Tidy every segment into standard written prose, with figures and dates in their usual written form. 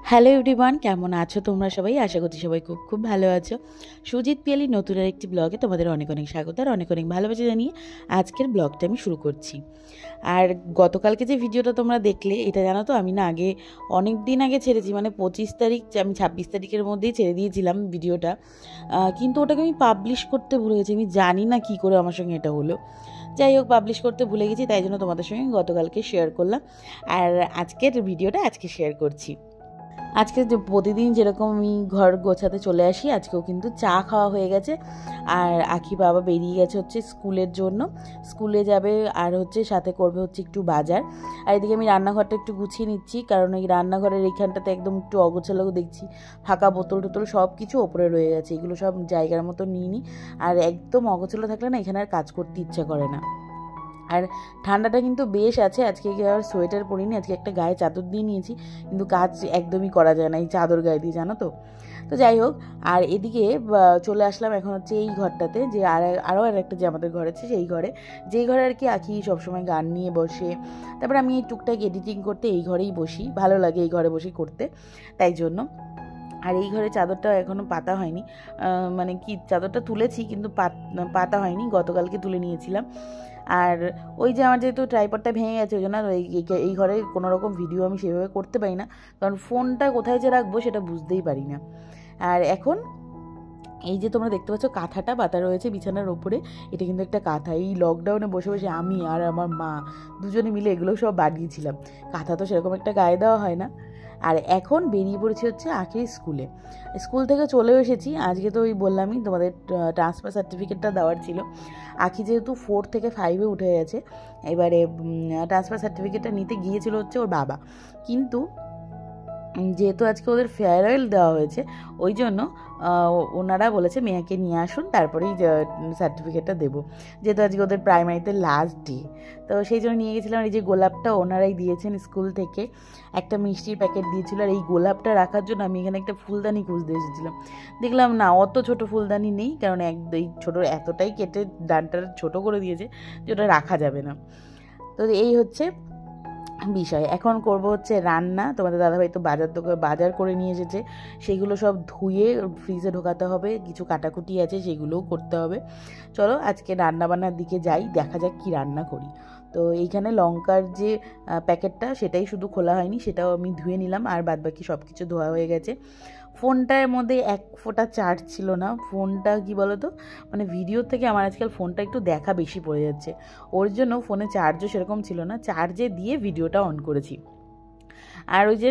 Hello everyone, কেমন আছো তোমরা সবাই? আশা করছি সবাই খুব খুব ভালো আছো। সুজিত পিয়ালি নতুন আর একটি ব্লগে তোমাদের অনেক অনেক স্বাগত আর অনেক অনেক ভালোবাসা জানিয়ে আজকের ব্লগটা আমি শুরু করছি। আর গতকালকে যে ভিডিওটা তোমরা দেখলে, এটা জানো তো আমি না আগে অনেক দিন আগে ছেড়েছি, মানে 25 তারিখ, আমি 26 তারিখের মধ্যেই ছেড়ে দিয়েছিলাম ভিডিওটা, কিন্তু ওটাকে আমি পাবলিশ করতে ভুলে গেছি। আমি জানি না কী করে আমার সঙ্গে এটা হলো। যাই হোক, পাবলিশ করতে ভুলে গেছি, তাই জন্য তোমাদের সঙ্গে গতকালকে শেয়ার করলাম আর আজকের ভিডিওটা আজকে শেয়ার করছি। আজকে যে প্রতিদিন যেরকম আমি ঘর গোছাতে চলে আসি, আজকেও কিন্তু চা খাওয়া হয়ে গেছে আর আখি বাবা বেরিয়ে গেছে হচ্ছে স্কুলের জন্য, স্কুলে যাবে আর হচ্ছে সাথে করবে হচ্ছে একটু বাজার। আর এদিকে আমি রান্নাঘরটা একটু গুছিয়ে নিচ্ছি, কারণ এই রান্নাঘরের এইখানটাতে একদম একটু অগোছালো দেখছি, ফাঁকা বোতল টোতল সব কিছু ওপরে রয়ে গেছে, এগুলো সব জায়গার মতো নিয়ে নিই। আর একদম অগোছালো থাকলে না এখানে আর কাজ করতে ইচ্ছা করে না। আর ঠান্ডাটা কিন্তু বেশ আছে, আজকে আর সোয়েটার পরিনি, আজকে একটা গায়ে চাদর দিয়ে নিয়েছি, কিন্তু কাজ একদমই করা যায় না এই চাদর গায়ে দিয়ে, জানো তো। তো যাই হোক, আর এদিকে চলে আসলাম এখন হচ্ছে এই ঘরটাতে, যে আরও একটা যে আমাদের ঘর আছে সেই ঘরে, যেই ঘরে আর কি আঁকি সবসময় গান নিয়ে বসে। তারপর আমি এই টুকটাক এডিটিং করতে এই ঘরেই বসি, ভালো লাগে এই ঘরে বসে করতে, তাই জন্য। আর এই ঘরে চাদরটা এখনও পাতা হয়নি, মানে কি চাদরটা তুলেছি কিন্তু পাতা হয়নি, গতকালকে তুলে নিয়েছিলাম। আর ওই যে আমার যেহেতু ট্রাইপডটা ভেঙে গেছে, ওই জন্য এই ঘরে কোনো রকম ভিডিও আমি সেভাবে করতে পারি না, কারণ ফোনটা কোথায় যে রাখবো সেটা বুঝতেই পারি না। আর এখন এই যে তোমরা দেখতে পাচ্ছ কাঁথাটা পাতা রয়েছে বিছানার ওপরে, এটা কিন্তু একটা কাঁথা, এই লকডাউনে বসে বসে আমি আর আমার মা দুজনে মিলে এগুলো সব বানিয়েছিলাম। কাঁথা তো সেরকম একটা গায়ে দেওয়া হয় না। আর এখন বেরিয়ে পড়েছি হচ্ছে আখির স্কুলে, স্কুল থেকে চলেও এসেছি। আজকে তো ওই বললামই তোমাদের ট্রান্সফার সার্টিফিকেটটা দেওয়ার ছিল। আখি যেহেতু 4 থেকে 5-এ উঠে গেছে, এবারে ট্রান্সফার সার্টিফিকেটটা নিতে গিয়েছিল হচ্ছে ওর বাবা, কিন্তু যেহেতু আজকে ওদের ফেয়ারওয়েল দেওয়া হয়েছে, ওই জন্য ওনারা বলেছে মেয়েকে নিয়ে আসুন, তারপরেই সার্টিফিকেটটা দেবো, যেহেতু আজকে ওদের প্রাইমারিতে লাস্ট ডে। তো সেই জন্য নিয়ে গেছিলাম। এই যে গোলাপটা ওনারাই দিয়েছেন স্কুল থেকে, একটা মিষ্টির প্যাকেট দিয়েছিল, আর এই গোলাপটা রাখার জন্য আমি এখানে একটা ফুলদানি খুঁজতে এসেছিলাম, দেখলাম না অত ছোট ফুলদানি নেই, কারণ এই ছোটো এতটাই কেটে ডানটা ছোট করে দিয়েছে যে ওটা রাখা যাবে না। তো এই হচ্ছে বিষয়। এখন করব হচ্ছে রান্না। তোমাদের দাদাভাই তো বাজার করে নিয়ে এসেছে, সেগুলো সব ধুয়ে ফ্রিজে ঢোকাতে হবে, কিছু কাটাকুটি আছে সেগুলোও করতে হবে। চলো আজকে রান্না বান্নার দিকে যাই, দেখা যাক কি রান্না করি। তো এইখানে লঙ্কার যে প্যাকেটটা সেটাই শুধু খোলা হয়নি, সেটাও আমি ধুয়ে নিলাম, আর বাদবাকি সব কিছু ধোয়া হয়ে গেছে। ফোনটার মধ্যে এক ফোঁটা চার্জ ছিল না। ফোনটা কি বলো তো, মানে ভিডিওর থেকে আমার আজকাল ফোনটা একটু দেখা বেশি পড়ে যাচ্ছে, ওর জন্য ফোনে চার্জও সেরকম ছিল না, চার্জে দিয়ে ভিডিওটা অন করেছি। আর ওই যে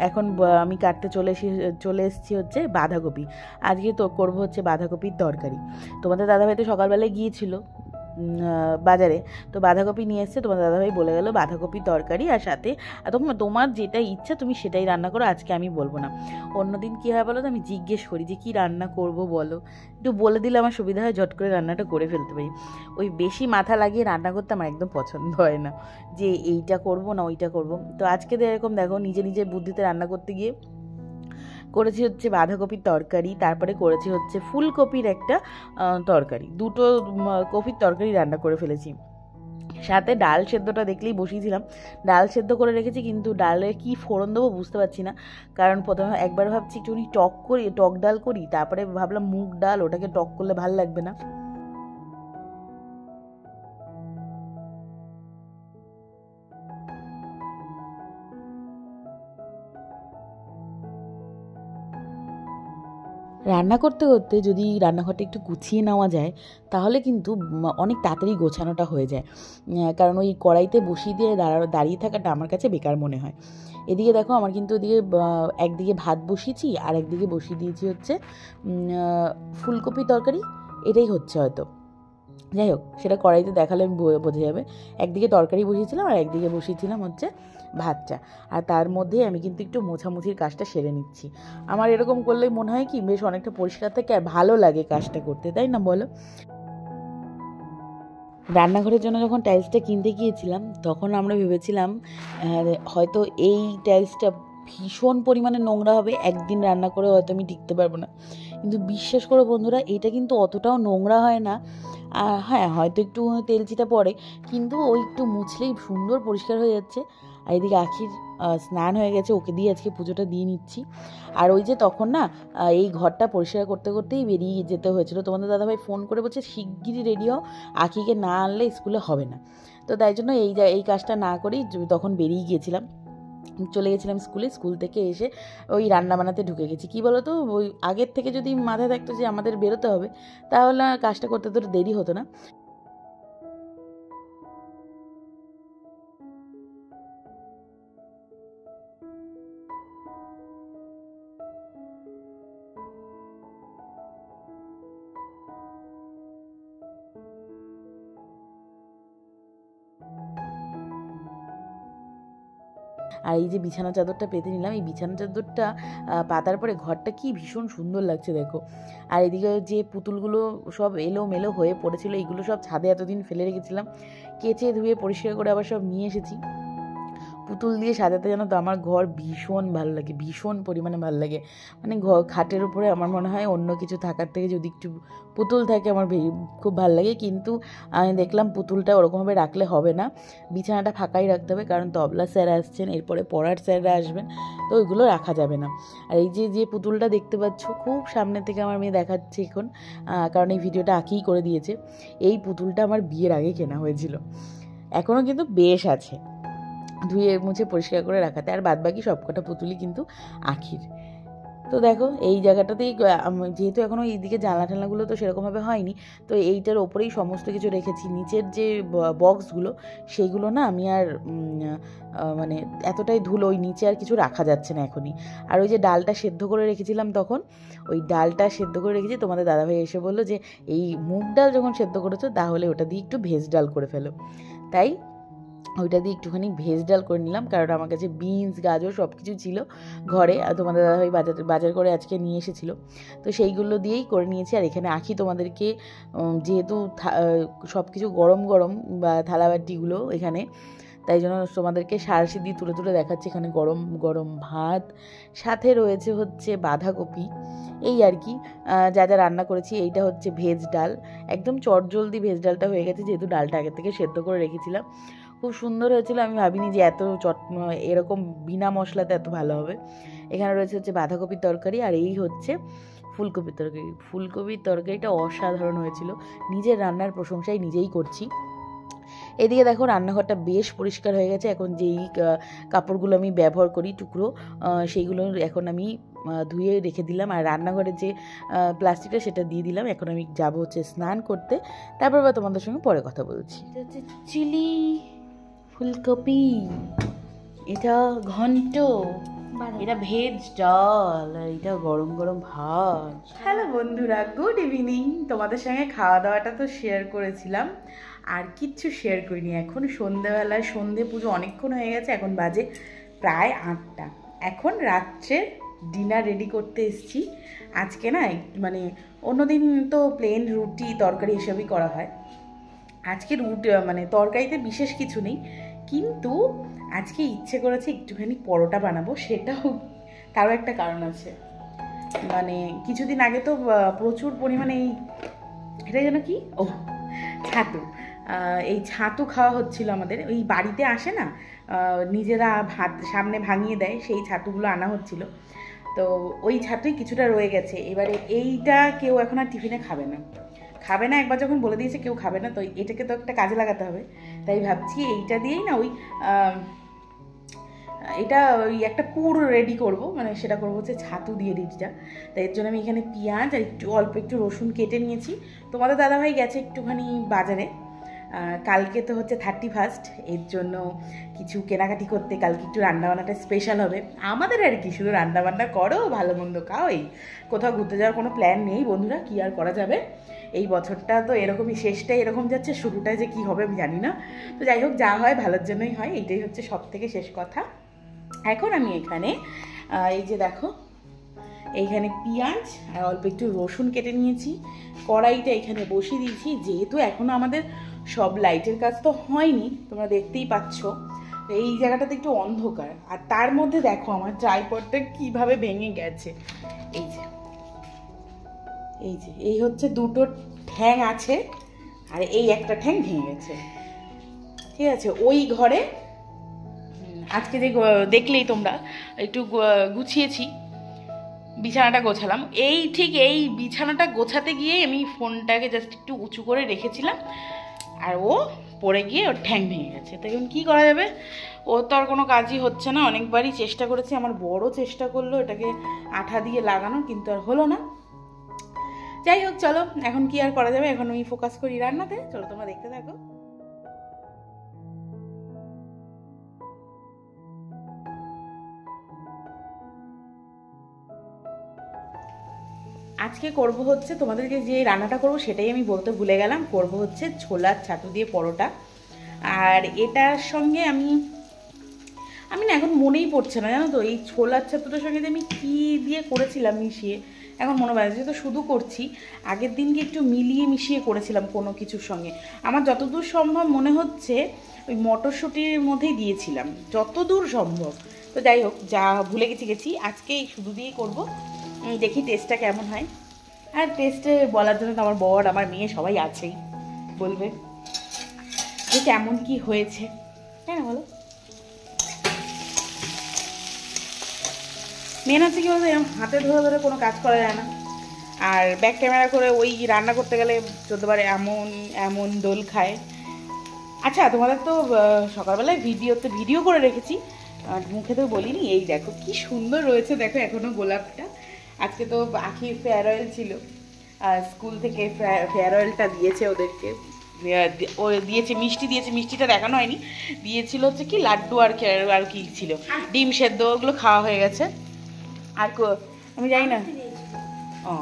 এখন আমি কাটতে চলে এসেছি হচ্ছে বাঁধাকপি। আজকে তো করবো হচ্ছে বাঁধাকপির তরকারি। তোমাদের দাদাভাই তো সকালবেলায় গিয়েছিল বাজারে, তো বাঁধাকপি নিয়ে এসছে, তোমার দাদাভাই বলে গেল বাঁধাকপির তরকারি, আর সাথে তোমার যেটা ইচ্ছা তুমি সেটাই রান্না করো, আজকে আমি বলবো না। অন্যদিন কী হয় বলো তো, আমি জিজ্ঞেস করি যে কী রান্না করব বলো, একটু বলে দিলে আমার সুবিধা হয়, ঝট করে রান্নাটা করে ফেলতে পারি। ওই বেশি মাথা লাগিয়ে রান্না করতে আমার একদম পছন্দ হয় না, যে এইটা করব না ওইটা করব। তো আজকে তো এরকম দেখো, নিজে নিজে বুদ্ধিতে রান্না করতে গিয়ে করেছি হচ্ছে বাঁধাকপির তরকারি, তারপরে করেছি হচ্ছে ফুলকপির একটা তরকারি, দুটো কপির তরকারি রান্না করে ফেলেছি। সাথে ডাল সেদ্ধটা দেখলেই বসিয়েছিলাম, ডাল সেদ্ধ করে রেখেছি, কিন্তু ডালে কি ফোড়ন দেবো বুঝতে পারছি না, কারণ প্রথমে একবার ভাবছি একটুখানি টক ডাল করি, তারপরে ভাবলাম মুগ ডাল, ওটাকে টক করলে ভালো লাগবে না। রান্না করতে করতে যদি রান্নাঘরটা একটু গুছিয়ে নেওয়া যায়, তাহলে কিন্তু অনেক তাড়াতাড়ি গোছানোটা হয়ে যায়, কারণ ওই কড়াইতে বসিয়ে দিয়ে দাঁড়িয়ে থাকাটা আমার কাছে বেকার মনে হয়। এদিকে দেখো আমার কিন্তু ওদিকে একদিকে ভাত বসিয়েছি, আর একদিকে বসিয়ে দিয়েছি হচ্ছে ফুলকপি তরকারি, এটাই হচ্ছে হয়তো। যাই হোক, সেটা কড়াইতে দেখালে বোঝা যাবে। একদিকে তরকারি বসিয়েছিলাম আর একদিকে বসিয়েছিলাম হচ্ছে ভাতটা, আর তার মধ্যে আমি কিন্তু একটু মোছামুছির কাজটা সেরে নিচ্ছি। আমার এরকম করলে মনে হয় কি বেশ অনেকটা পরিষ্কার থাকে আর ভালো লাগে কাজটা করতে, তাই না বলো? রান্নাঘরের জন্য যখন টাইলসটা কিনতে গিয়েছিলাম, তখন আমরা ভেবেছিলাম হয়তো এই টাইলসটা ভীষণ পরিমাণে নোংরা হবে, একদিন রান্না করে হয়তো আমি টিকতে পারবো না, কিন্তু বিশ্বাস করো বন্ধুরা, এটা কিন্তু অতটাও নোংরা হয় না। হ্যাঁ, হয়তো একটু তেলচিটা পড়ে, কিন্তু ওই একটু মুছলেই সুন্দর পরিষ্কার হয়ে যাচ্ছে। আর এদিকে আখির স্নান হয়ে গেছে, ওকে দিয়ে আজকে পুজোটা দিয়ে নিচ্ছি। আর ওই যে তখন না এই ঘরটা পরিষ্কার করতে করতেই বেরিয়ে যেতে হয়েছিল। তোমাদের দাদাভাই ফোন করে বলছে শিগগিরই রেডি হও, আখিকে না আনলে স্কুলে হবে না। তো তাই জন্য এই কাজটা না করেই তখন বেরিয়ে গিয়েছিলাম, চলে গেছিলাম স্কুলে। স্কুল থেকে এসে ওই রান্না বানাতে ঢুকে গেছি। কী বলো তো, ওই আগের থেকে যদি মাথায় থাকতো যে আমাদের বেরোতে হবে, তাহলে কাজটা করতে তো দেরি হতো না। আর এই যে বিছানা চাদরটা পেতে নিলাম, এই বিছানা চাদরটা পাতার পরে ঘরটা কি ভীষণ সুন্দর লাগছে দেখো। আর এদিকে যে পুতুলগুলো সব এলোমেলো হয়ে পড়েছিল, এইগুলো সব ছাদে এতদিন ফেলে রেখেছিলাম, কেচে ধুয়ে পরিষ্কার করে আবার সব নিয়ে এসেছি। পুতুল দিয়ে সাজাতে জানো তো আমার ঘর ভীষণ ভালো লাগে, ভীষণ পরিমাণে ভালো লাগে। মানে খাটের উপরে আমার মনে হয় অন্য কিছু থাকার থেকে যদি একটু পুতুল থাকে আমার খুব ভালো লাগে। কিন্তু আমি দেখলাম পুতুলটা ওরকমভাবে রাখলে হবে না, বিছানাটা ফাঁকাই রাখতে হবে, কারণ তবলা স্যার আসছেন, এরপরে পড়ার স্যাররা আসবেন, তো ওইগুলো রাখা যাবে না। আর এই যে পুতুলটা দেখতে পাচ্ছ, খুব সামনে থেকে আমার মেয়ে দেখাচ্ছে এখন, কারণ এই ভিডিওটা আঁকিই করে দিয়েছে। এই পুতুলটা আমার বিয়ের আগে কেনা হয়েছিল, এখনও কিন্তু বেশ আছে, ধুয়ে মুছে পরিষ্কার করে রাখাতে। আর বাদবাকি সবকটা পুতুলই কিন্তু আখির। তো দেখো এই জায়গাটাতেই, যেহেতু এখনও এইদিকে জানলা টানলাগুলো তো সেরকমভাবে হয়নি, তো এইটার ওপরেই সমস্ত কিছু রেখেছি। নিচের যে বক্সগুলো সেইগুলো না আমি আর মানে এতটাই ধুলো, ওই নিচে আর কিছু রাখা যাচ্ছে না এখনই। আর ওই যে ডালটা সেদ্ধ করে রেখেছিলাম, তখন ওই ডালটা সেদ্ধ করে রেখেছি, তোমাদের দাদাভাই এসে বললো যে এই মুগ ডাল যখন সেদ্ধ করেছো তাহলে ওটা দিয়ে একটু ভেজ ডাল করে ফেলো। তাই ওইটা দিয়ে একটুখানি ভেজ ডাল করে নিলাম, কারণ আমার কাছে বিনস গাজর সব কিছু ছিল ঘরে, আর তোমাদের দাদাভাই বাজার করে আজকে নিয়ে এসেছিলো, তো সেইগুলো দিয়েই করে নিয়েছি। আর এখানে আখি তোমাদেরকে, যেহেতু সব কিছু গরম গরম বা থালাবাটিগুলো এখানে, তাই জন্য তোমাদেরকে সারসিদ্ধি তুলে তুলে দেখাচ্ছি। এখানে গরম গরম ভাত, সাথে রয়েছে হচ্ছে বাঁধাকপি, এই আর কি যা যা রান্না করেছি। এইটা হচ্ছে ভেজ ডাল, একদম চটজলদি ভেজ ডালটা হয়ে গেছে, যেহেতু ডালটা আগে থেকে সেদ্ধ করে রেখেছিলাম। খুব সুন্দর হয়েছিল, আমি ভাবিনি যে এত এরকম বিনা মশলাতে এত ভালো হবে। এখানে রয়েছে হচ্ছে বাঁধাকপির তরকারি, আর এই হচ্ছে ফুলকপির তরকারি। ফুলকপির তরকারিটা অসাধারণ হয়েছিল, নিজের রান্নার প্রশংসাই নিজেই করছি। এদিকে দেখো রান্নাঘরটা বেশ পরিষ্কার হয়ে গেছে। এখন যেই কাপড়গুলো আমি ব্যবহার করি টুকরো, সেইগুলো এখন আমি ধুয়ে রেখে দিলাম। আর রান্নাঘরের যে প্লাস্টিকটা সেটা দিয়ে দিলাম। এখন আমি যাবো হচ্ছে স্নান করতে, তারপর আবার তোমাদের সঙ্গে পরে কথা বলছি। এটা হচ্ছে চিলি ফুলকপি, এটা ঘন্ট, এটা ভেজ ডাল, আর এটা গরম গরম ভাত। হ্যালো বন্ধুরা, গুড ইভিনিং। তোমাদের সঙ্গে খাওয়া দাওয়াটা তো শেয়ার করেছিলাম, আর কিচ্ছু শেয়ার করিনি। এখন সন্ধ্যেবেলায় সন্ধে পুজো অনেকক্ষণ হয়ে গেছে, এখন বাজে প্রায় 8টা। এখন রাত্রের ডিনার রেডি করতে এসেছি। আজকে না মানে অন্যদিন তো প্লেন রুটি তরকারি এসবই করা হয়, আজকে রুটি মানে তরকারিতে বিশেষ কিছু নেই, কিন্তু আজকে ইচ্ছে করেছে একটুখানি পরোটা বানাবো। সেটাও তারও একটা কারণ আছে, মানে কিছুদিন আগে তো প্রচুর পরিমাণে এটা যেন কি ছাতু, এই ছাতু খাওয়া হচ্ছিল আমাদের। ওই বাড়িতে আসে না, নিজেরা ভাত সামনে ভাঙিয়ে দেয়, সেই ছাতুগুলো আনা হচ্ছিল। তো ওই ছাতুই কিছুটা রয়ে গেছে। এবারে এইটা কেউ এখন আর টিফিনে খাবে না, একবার যখন বলে দিয়েছে কেউ খাবে না, তো এটাকে তো একটা কাজে লাগাতে হবে। তাই ভাবছি এইটা দিয়েই না এটা ওই একটা পুর রেডি করব, মানে সেটা করবো হচ্ছে ছাতু দিয়ে রেডিটা। তাই এর জন্য আমি এখানে পেঁয়াজ আর অল্প একটু রসুন কেটে নিয়েছি। তোমাদের দাদাভাই গেছে একটুখানি বাজারে, কালকে তো হচ্ছে 31, এর জন্য কিছু কেনাকাটি করতে। কালকে একটু রান্নাবান্নাটা স্পেশাল হবে আমাদের, আর কি শুধু রান্নাবান্না করো ভালো মন্দ খাও। এই কোথাও ঘুরতে যাওয়ার কোনো প্ল্যান নেই বন্ধুরা, কী আর করা যাবে। এই বছরটা তো এরকমই, শেষটাই এরকম যাচ্ছে, শুরুটায় যে কী হবে আমি জানি না। তো যাই হোক, যা হয় ভালোর জন্যই হয়, এইটাই হচ্ছে সব থেকে শেষ কথা। এখন আমি এখানে এই যে দেখো, এইখানে পেঁয়াজ আর অল্প একটু রসুন কেটে নিয়েছি, কড়াইটা এখানে বসিয়ে দিয়েছি। যেহেতু এখনও আমাদের সব লাইটের কাজ তো হয়নি, তোমরা দেখতেই পাচ্ছ, এই জায়গাটাতে একটু অন্ধকার। আর তার মধ্যে দেখো আমার ট্রাইপডটা কিভাবে ভেঙে গেছে। এই যে এই যে এই হচ্ছে দুটো ঠ্যাং আছে, আর এই একটা ঠ্যাং ভেঙে গেছে। ঠিক আছে, ওই ঘরে আজকে যে দেখলেই তোমরা একটু গুছিয়েছি, বিছানাটা গোছালাম। এই ঠিক এই বিছানাটা গোছাতে গিয়ে আমি ফোনটাকে জাস্ট একটু উঁচু করে রেখেছিলাম, আর ও পড়ে গিয়ে ওর ঠ্যাং ভেঙে গেছে। তো এখন কী করা যাবে, ও তো আর কোনো কাজই হচ্ছে না। অনেকবারই চেষ্টা করেছি, আমার বড় চেষ্টা করলো এটাকে আঠা দিয়ে লাগানো, কিন্তু আর হলো না। যাই হোক, চলো এখন কি আর করা যাবে, এখন আমি ফোকাস করি রান্নাতে। চলো তোমরা দেখতে থাকো। আজকে করব হচ্ছে, তোমাদেরকে যে রান্নাটা করব সেটাই আমি বলতে ভুলে গেলাম। করব হচ্ছে ছোলার ছাতু দিয়ে পরোটা। আর এটার সঙ্গে আমি না এখন মনেই পড়ছে না, জানো তো, এই ছোলার ছাতুটার সঙ্গে যে আমি কী দিয়ে করেছিলাম মিশিয়ে, এখন মনে পড়ছে। তো শুধু করছি, আগের দিনকে একটু মিলিয়ে মিশিয়ে করেছিলাম কোনো কিছুর সঙ্গে। আমার যতদূর সম্ভব মনে হচ্ছে ওই মটরশুঁটির মধ্যেই দিয়েছিলাম, যতদূর সম্ভব। তো যাই হোক, যা ভুলে গেছি আজকে এই শুধু দিয়েই করবো। দেখি টেস্টটা কেমন হয়। আর টেস্টে বলার জন্য তো আমার বর, আমার মেয়ে সবাই আছেই, বলবে যে কেমন কি হয়েছে, তাই না বলো। মেন হচ্ছে কি বলতো, হাতে ধরে ধরে কোনো কাজ করা যায় না, আর ব্যাক ক্যামেরা করে ওই রান্না করতে গেলে 14 বার এমন এমন দোল খায়। আচ্ছা, তোমাদের তো সকালবেলায় ভিডিও করে রেখেছি, মুখে তো বলিনি। এই দেখো কি সুন্দর রয়েছে, দেখো এখনো গোলাপটা। আজকে তো আখির ফেয়ারওয়েল ছিল, স্কুল থেকে ফেয়ারওয়েলটা দিয়েছে ওদেরকে। ও দিয়েছে মিষ্টি, দিয়েছে মিষ্টিটা দেখানো হয়নি, দিয়েছিল হচ্ছে কি লাড্ডু আর কি ছিল, ডিম সেদ্ধ, ওগুলো খাওয়া হয়ে গেছে। আর আমি জানি না, ও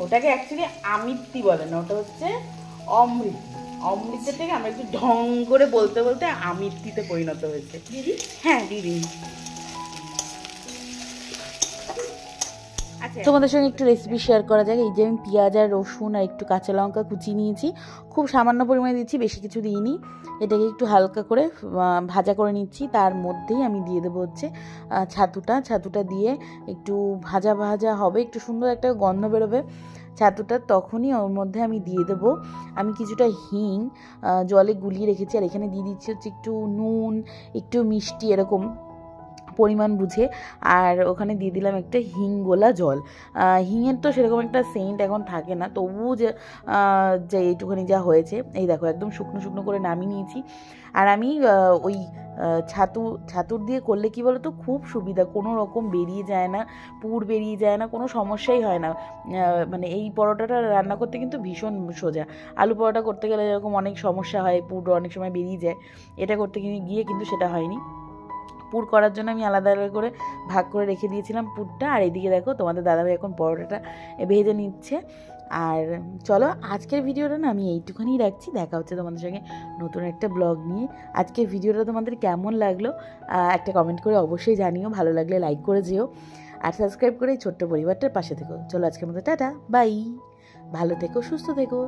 ওটাকে অ্যাকচুয়ালি আমিত্তি বলে না, ওটা হচ্ছে অমৃত। অমৃতের থেকে আমরা একটু ঢং করে বলতে বলতে আমিত্তিতে পরিণত হয়েছে। হ্যাঁ দিদি। তোমাদের সঙ্গে একটু রেসিপি শেয়ার করা যায়। এই যে আমি পেঁয়াজ আর রসুন আর একটু কাঁচা লঙ্কা কুচিয়ে নিয়েছি, খুব সামান্য পরিমাণে দিচ্ছি, বেশি কিছু দিইনি। এটাকে একটু হালকা করে ভাজা করে নিচ্ছি। তার মধ্যেই আমি দিয়ে দেবো হচ্ছে ছাতুটা দিয়ে একটু ভাজা ভাজা হবে, একটু সুন্দর একটা গন্ধ বেরোবে ছাতুটা, তখনই ওর মধ্যে আমি দিয়ে দেবো আমি কিছুটা হিং জলে গুলিয়ে রেখেছি। আর এখানে দিয়ে দিচ্ছি হচ্ছে একটু নুন, একটু মিষ্টি, এরকম পরিমাণ বুঝে। আর ওখানে দিয়ে দিলাম একটা হিংগোলা জল। হিঙের তো সেরকম একটা সেন্ট এখন থাকে না, তবুও যে এইটুখানি যা হয়েছে, এই দেখো একদম শুকনো শুকনো করে নামিয়ে নিয়েছি। আর আমি ওই ছাতুর দিয়ে করলে কি বলো তো, খুব সুবিধা, কোনো রকম বেরিয়ে যায় না, পুর বেরিয়ে যায় না, কোনো সমস্যাই হয় না। মানে এই পরোটাটা রান্না করতে কিন্তু ভীষণ সোজা। আলু পরোটা করতে গেলে এরকম অনেক সমস্যা হয়, পুর অনেক সময় বেরিয়ে যায়, এটা করতে গিয়ে কিন্তু সেটা হয়নি। পুর করার জন্য আমি আলাদা করে ভাগ করে রেখে দিয়েছিলাম পুরটা। আর এদিকে দেখো তোমাদের দাদাভাই এখন পরোটাটা ভেজে নিচ্ছে। আর চলো আজকের ভিডিওটা না আমি এইটুখানি রাখছি, দেখা হচ্ছে তোমাদের সঙ্গে নতুন একটা ব্লগ নিয়ে। আজকের ভিডিওটা তোমাদের কেমন লাগলো একটা কমেন্ট করে অবশ্যই জানিও, ভালো লাগলে লাইক করে যেও, আর সাবস্ক্রাইব করে এই ছোট্ট পরিবারটার পাশে থেকো। চলো আজকের মতো টাটা, বাই, ভালো থেকো, সুস্থ থেকো।